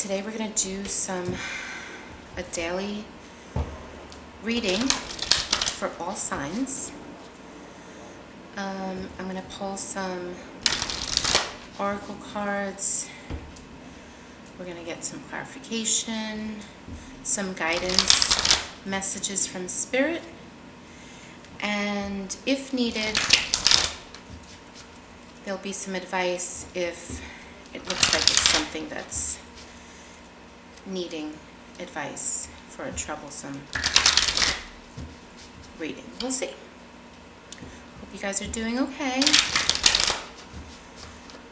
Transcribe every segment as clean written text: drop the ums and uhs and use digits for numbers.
today we're going to do a daily reading for all signs. I'm going to pull some oracle cards. We're going to get some clarification, some guidance, messages from Spirit, and if needed, there'll be some advice if it looks like it's something that's needing advice for a troublesome reading. We'll see. Hope you guys are doing okay.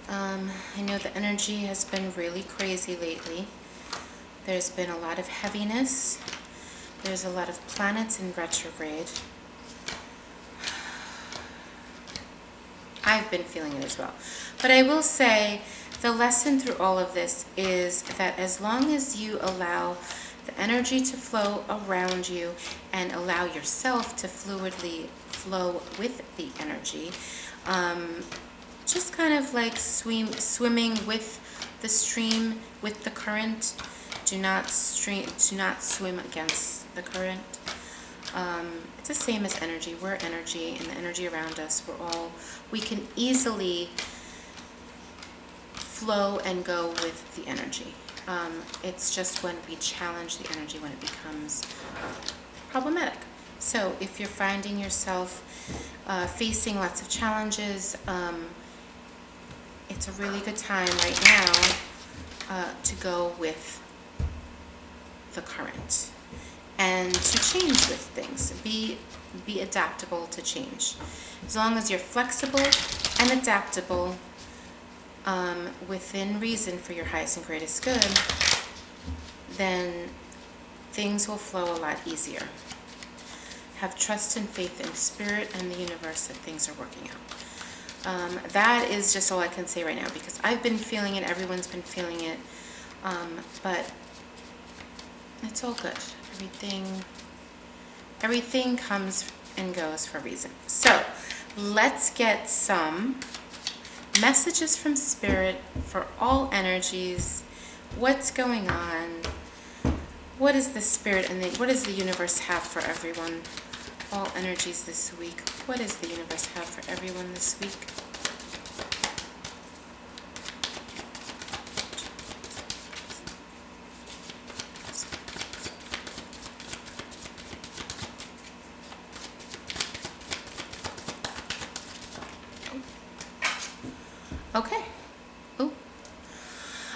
I know the energy has been really crazy lately. There's been a lot of heaviness. There's a lot of planets in retrograde. I've been feeling it as well. But I will say the lesson through all of this is that as long as you allow the energy to flow around you and allow yourself to fluidly flow with the energy, just kind of like swimming with the stream, with the current. Do not swim against the current. It's the same as energy. We're energy, and the energy around us, we can easily flow and go with the energy. It's just when we challenge the energy when it becomes problematic. So if you're finding yourself facing lots of challenges, it's a really good time right now to go with the current and to change with things. Be adaptable to change. As long as you're flexible and adaptable within reason for your highest and greatest good, then things will flow a lot easier. Have trust and faith in Spirit and the universe that things are working out. That is just all I can say right now, because I've been feeling it, everyone's been feeling it, but it's all good. Everything comes and goes for a reason. So let's get some messages from Spirit for all energies. What's going on? What is the Spirit and what does the universe have for everyone? All energies this week. What does the universe have for everyone this week? Okay. Ooh.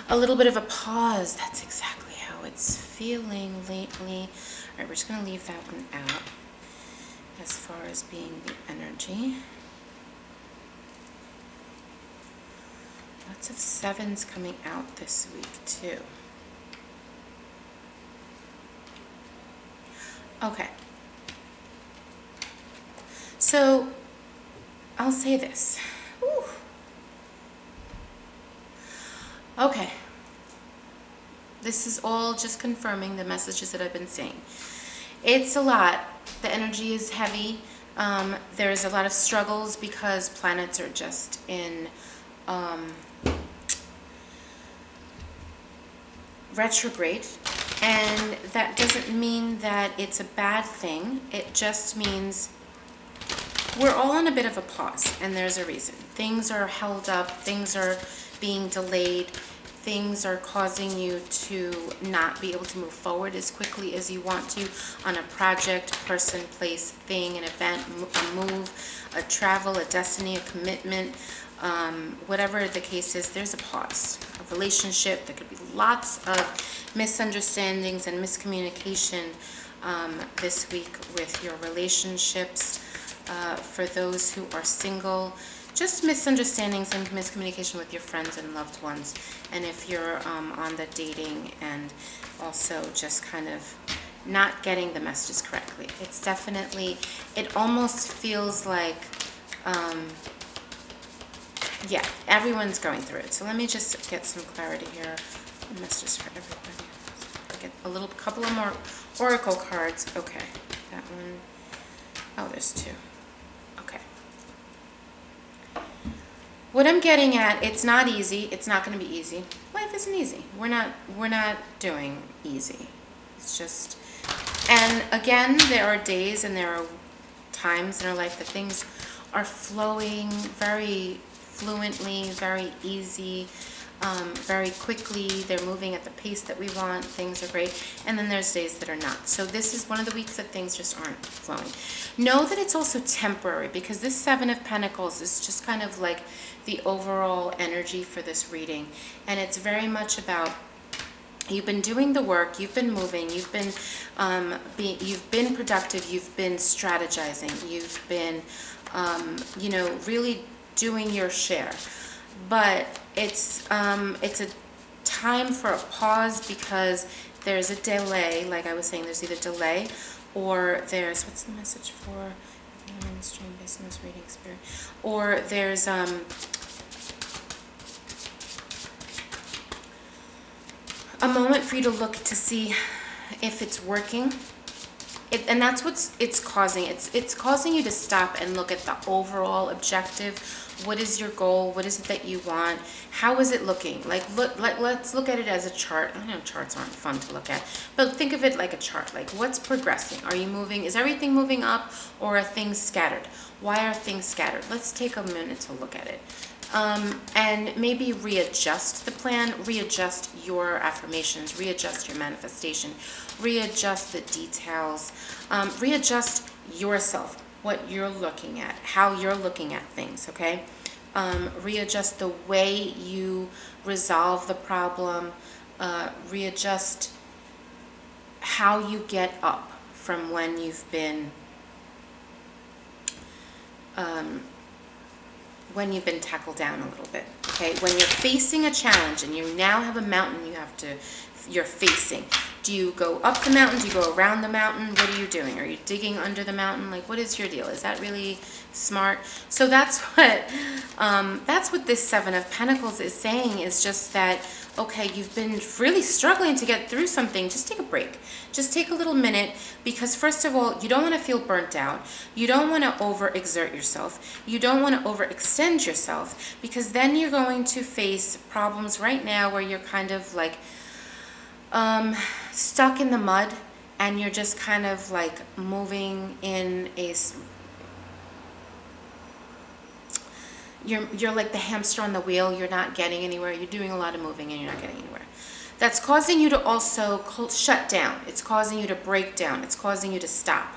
A little bit of a pause. That's exactly how it's feeling lately. All right, we're just going to leave that one out as far as being the energy. Lots of sevens coming out this week too. Okay. So I'll say this. Whew. Okay. This is all just confirming the messages that I've been saying. It's a lot. The energy is heavy. There's a lot of struggles because planets are just in retrograde. And that doesn't mean that it's a bad thing. It just means we're all on a bit of a pause, and there's a reason. Things are held up. Things are being delayed. Things are causing you to not be able to move forward as quickly as you want to on a project, person, place, thing, an event, a move, a travel, a destiny, a commitment, whatever the case is. There's a pause. A relationship. There could be lots of misunderstandings and miscommunication this week with your relationships. For those who are single, just misunderstandings and miscommunication with your friends and loved ones. And if you're on the dating and also just kind of not getting the messages correctly, it's definitely, it almost feels like, yeah, everyone's going through it. So let me just get some clarity here. Messages for everybody. I get couple of more oracle cards. Okay, that one. Oh, there's two. Okay. What I'm getting at, it's not easy. It's not going to be easy. Life life isn't easy. We're not doing easy. It's just, and again, there are days and there are times in our life that things are flowing very fluently, very easy, very quickly. They're moving at the pace that we want. Things are great. And then there's days that are not. So this is one of the weeks that things just aren't flowing. Know that it's also temporary, because this Seven of Pentacles is just kind of like the overall energy for this reading. And it's very much about, you've been doing the work, you've been moving, you've been productive, you've been strategizing, you've been, really doing your share. But it's a time for a pause, because there's a delay. Like I was saying, there's either delay or there's, what's the message for stream business reading spirit? Or there's a moment for you to look to see if it's working. And that's what it's causing. It's causing you to stop and look at the overall objective. What is your goal? What is it that you want? How is it looking? Let's look at it as a chart. I know charts aren't fun to look at, but think of it like a chart. Like, what's progressing? Are you moving? Is everything moving up, or are things scattered? Why are things scattered? Let's take a minute to look at it. And maybe readjust the plan, readjust your affirmations, readjust your manifestation, readjust the details, readjust yourself, what you're looking at, how you're looking at things, okay? Readjust the way you resolve the problem, readjust how you get up from when you've been tackled down a little bit, okay? When you're facing a challenge and you now have a mountain you're facing, do you go up the mountain? Do you go around the mountain? What are you doing? Are you digging under the mountain? Like, what is your deal? Is that really smart? So that's what this Seven of Pentacles is saying, is just that, okay, you've been really struggling to get through something. Just take a break. Just take a little minute, because first of all, you don't want to feel burnt out. You don't want to overexert yourself. You don't want to overextend yourself, because then you're going to face problems right now where you're kind of like stuck in the mud, and you're just kind of like moving in a, you're like the hamster on the wheel. You're not getting anywhere. You're doing a lot of moving and you're not getting anywhere. That's causing you to also shut down. It's causing you to break down. It's causing you to stop.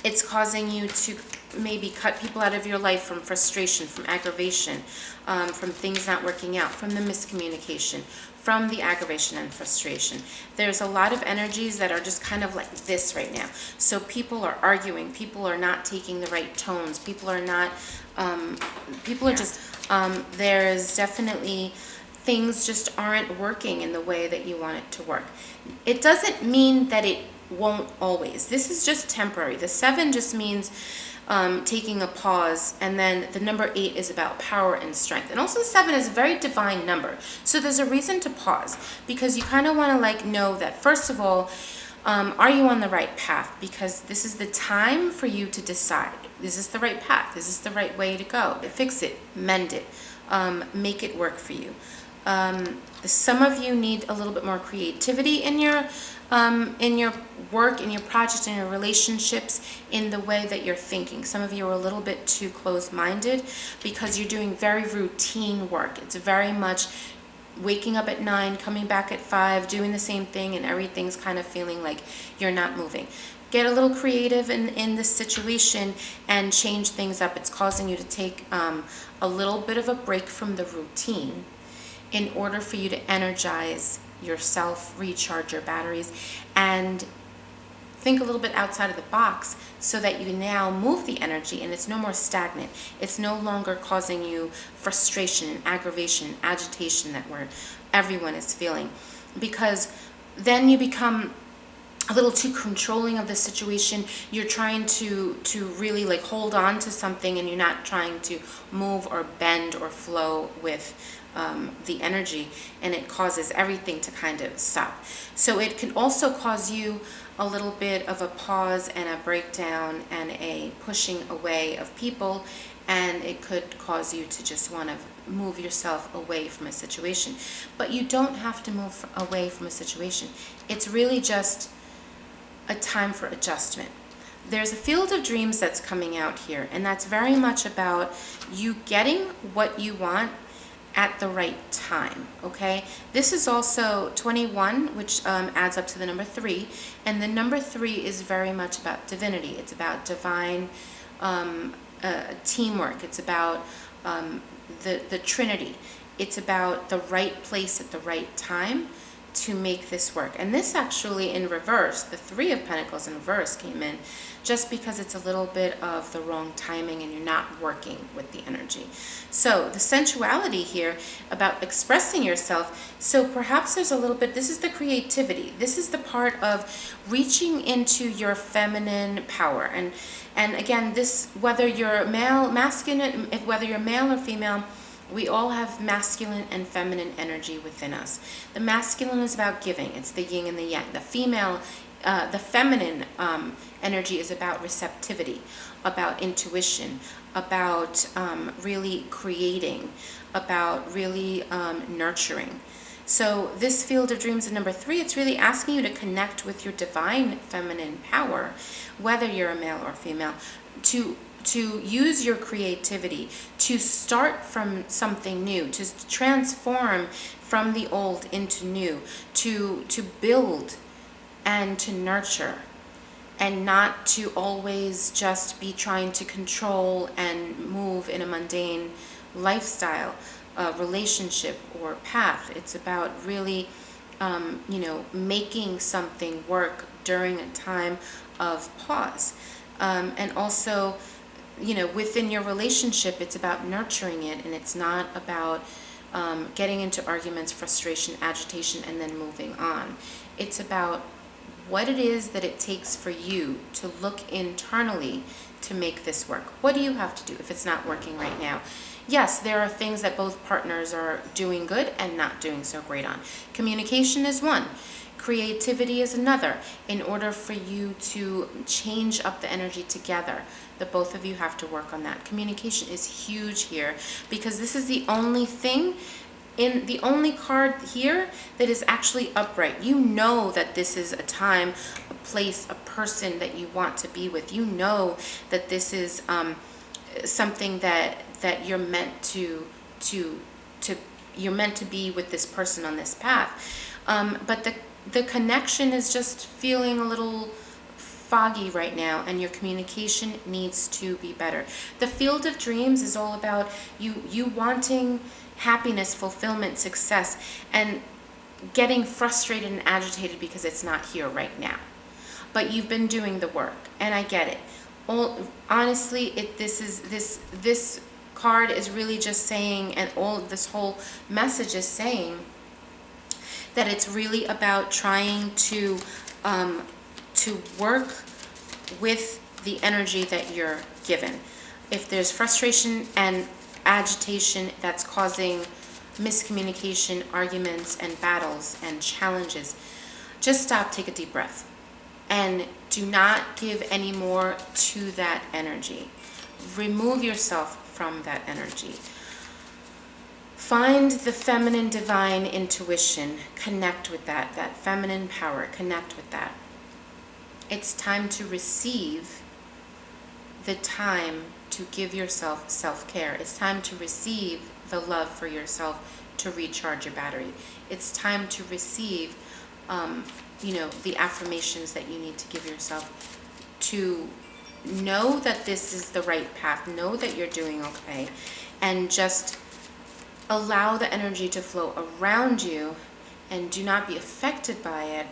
It's causing you to maybe cut people out of your life from frustration, from aggravation, from things not working out, from the miscommunication, from the aggravation and frustration. There's a lot of energies that are just kind of like this right now. So people are arguing. People are not taking the right tones. People are not, people are just, there's definitely, things just aren't working in the way that you want it to work. It doesn't mean that it won't always. This is just temporary. The 7 just means taking a pause, and then the number 8 is about power and strength. And also the 7 is a very divine number. So there's a reason to pause, because you kind of want to like know that, first of all, are you on the right path? Because this is the time for you to decide, is this the right path? Is this the right way to go? Fix it, mend it, make it work for you. Some of you need a little bit more creativity in your work, in your project, in your relationships, in the way that you're thinking. Some of you are a little bit too closed-minded because you're doing very routine work. It's very much waking up at 9, coming back at 5, doing the same thing, and everything's kind of feeling like you're not moving. Get a little creative in this situation and change things up. It's causing you to take a little bit of a break from the routine in order for you to energize yourself, recharge your batteries, and think a little bit outside of the box, so that you now move the energy and it's no more stagnant. It's no longer causing you frustration and aggravation and agitation that everyone is feeling, because then you become a little too controlling of the situation. You're trying to really like hold on to something, and you're not trying to move or bend or flow with the energy, and it causes everything to kind of stop. So it can also cause you a little bit of a pause and a breakdown and a pushing away of people, and it could cause you to just want to move yourself away from a situation. But you don't have to move away from a situation. It's really just a time for adjustment. There's a field of dreams that's coming out here, and that's very much about you getting what you want at the right time, okay? This is also 21, which adds up to the number 3, and the number 3 is very much about divinity. It's about divine teamwork. It's about the Trinity. It's about the right place at the right time to make this work. And this actually in reverse, the 3 of Pentacles in reverse came in just because it's a little bit of the wrong timing and you're not working with the energy. So the sensuality here about expressing yourself, so perhaps there's a little bit, this is the creativity. This is the part of reaching into your feminine power. And again, this, whether you're masculine, whether you're male or female, we all have masculine and feminine energy within us. The masculine is about giving. It's the yin and the yang. The feminine energy is about receptivity, about intuition, about really creating, about really nurturing. So this field of dreams in number 3, it's really asking you to connect with your divine feminine power, whether you're a male or female, to use your creativity, to start from something new, to transform from the old into new, to build and to nurture, and not to always just be trying to control and move in a mundane lifestyle, relationship or path. It's about really, making something work during a time of pause. And also, within your relationship, it's about nurturing it, and it's not about getting into arguments, frustration, agitation, and then moving on. It's about what it is that it takes for you to look internally to make this work. What do you have to do if it's not working right now? Yes, there are things that both partners are doing good and not doing so great on. Communication is one. Creativity is another. In order for you to change up the energy together, the both of you have to work on that. Communication is huge here, because this is the only thing the only card here that is actually upright. You know that this is a time, a place, a person that you want to be with. You know that this is something that you're meant to you're meant to be with this person on this path. But the connection is just feeling a little foggy right now, and your communication needs to be better. The field of dreams is all about you wanting happiness, fulfillment, success, and getting frustrated and agitated because it's not here right now. But you've been doing the work, and I get it. Honestly, this card is really just saying, and all of this whole message is saying, that it's really about trying to work with the energy that you're given. If there's frustration and agitation that's causing miscommunication, arguments, and battles and challenges, just stop, take a deep breath, and do not give any more to that energy. Remove yourself from that energy. Find the feminine divine intuition, connect with that feminine power, connect with that. It's time to receive the time to give yourself self-care. It's time to receive the love for yourself to recharge your battery. It's time to receive, the affirmations that you need to give yourself to know that this is the right path, know that you're doing okay, and just allow the energy to flow around you and do not be affected by it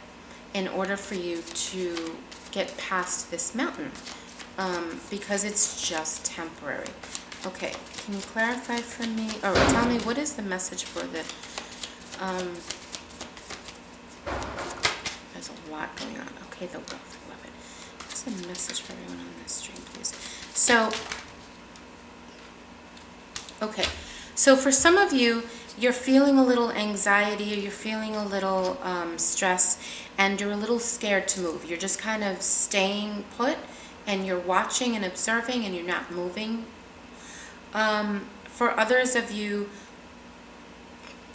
in order for you to get past this mountain, because it's just temporary. Okay, can you clarify for me, or tell me, what is the message for the, there's a lot going on. Okay. Okay, the Wolf, I love it. What's a message for everyone on this stream, please? So, okay, so for some of you, you're feeling a little anxiety, or you're feeling a little stress, and you're a little scared to move. You're just kind of staying put, and you're watching and observing, and you're not moving. For others of you,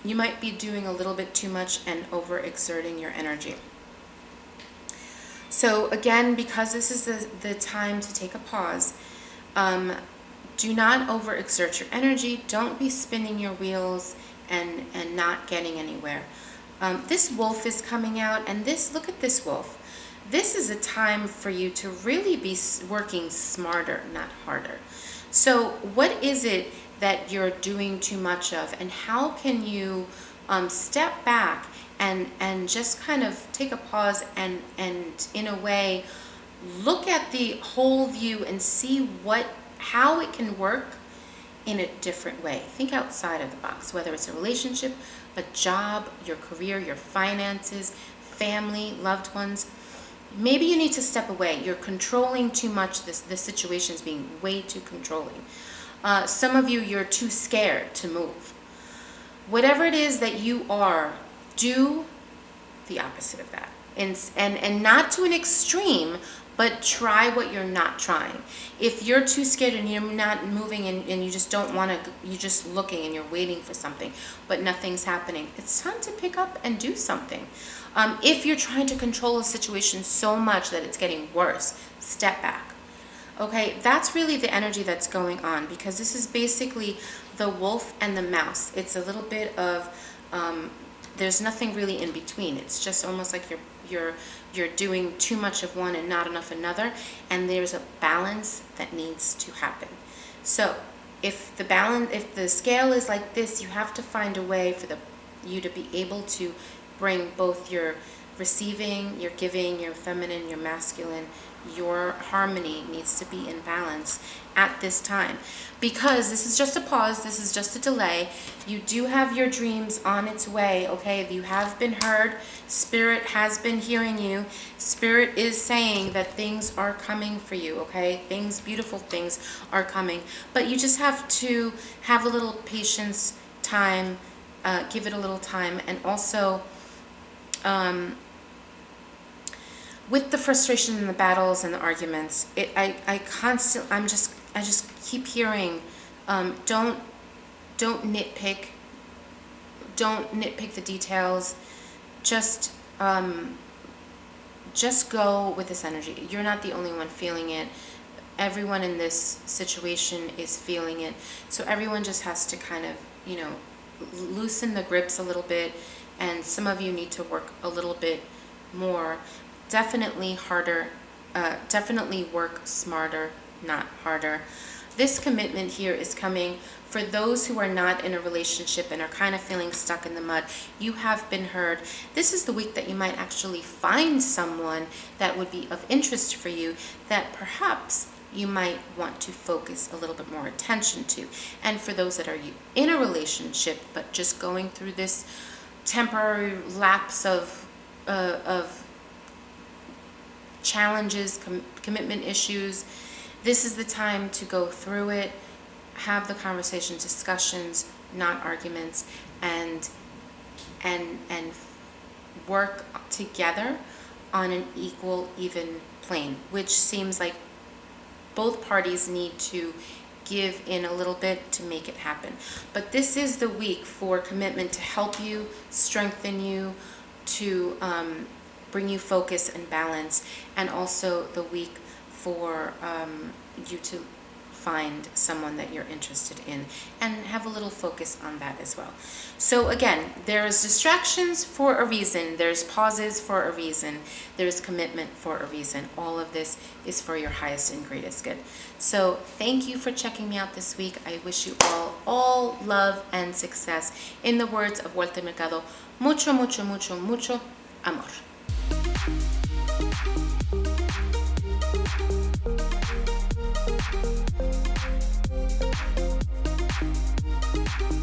you might be doing a little bit too much and overexerting your energy. So again, because this is the time to take a pause, do not overexert your energy. Don't be spinning your wheels and not getting anywhere. This wolf is coming out, and look at this wolf. This is a time for you to really be working smarter, not harder. So what is it that you're doing too much of, and how can you step back and just kind of take a pause and in a way look at the whole view and see how it can work in a different way. Think outside of the box, whether it's a relationship, a job, your career, your finances, family, loved ones. Maybe you need to step away. You're controlling too much. This situation is being way too controlling. Some of you, you're too scared to move. Whatever it is that you are, do the opposite of that. And not to an extreme, but try what you're not trying. If you're too scared and you're not moving and you just don't want to, you're just looking and you're waiting for something, but nothing's happening, it's time to pick up and do something. If you're trying to control a situation so much that it's getting worse, step back. Okay, that's really the energy that's going on, because this is basically the wolf and the mouse. It's a little bit of, there's nothing really in between. It's just almost like you're doing too much of one and not enough another, and there's a balance that needs to happen. So if the scale is like this, you have to find a way for you to be able to bring both your receiving, your giving, your feminine, your masculine. Your harmony needs to be in balance at this time, because this is just a pause, this is just a delay. You do have your dreams on its way, okay? You have been heard. Spirit has been hearing you. Spirit is saying that things are coming for you, okay? Beautiful things are coming, but you just have to have a little patience, time, give it a little time, and also with the frustration and the battles and the arguments, I just keep hearing, don't nitpick the details. Just go with this energy. You're not the only one feeling it. Everyone in this situation is feeling it. So everyone just has to kind of, loosen the grips a little bit. And some of you need to work a little bit more. Definitely harder, definitely work smarter, not harder. This commitment here is coming for those who are not in a relationship and are kind of feeling stuck in the mud. You have been heard. This is the week that you might actually find someone that would be of interest for you, that perhaps you might want to focus a little bit more attention to. And for those that are in a relationship but just going through this temporary lapse of challenges, commitment issues, this is the time to go through it, have the conversation, discussions, not arguments, and work together on an equal, even plane, which seems like both parties need to give in a little bit to make it happen. But this is the week for commitment to help you, strengthen you, to bring you focus and balance, and also the week for you to find someone that you're interested in and have a little focus on that as well. So again, there's distractions for a reason, there's pauses for a reason, there's commitment for a reason. All of this is for your highest and greatest good. So thank you for checking me out this week. I wish you all love and success. In the words of Walter Mercado, mucho, mucho, mucho, mucho amor.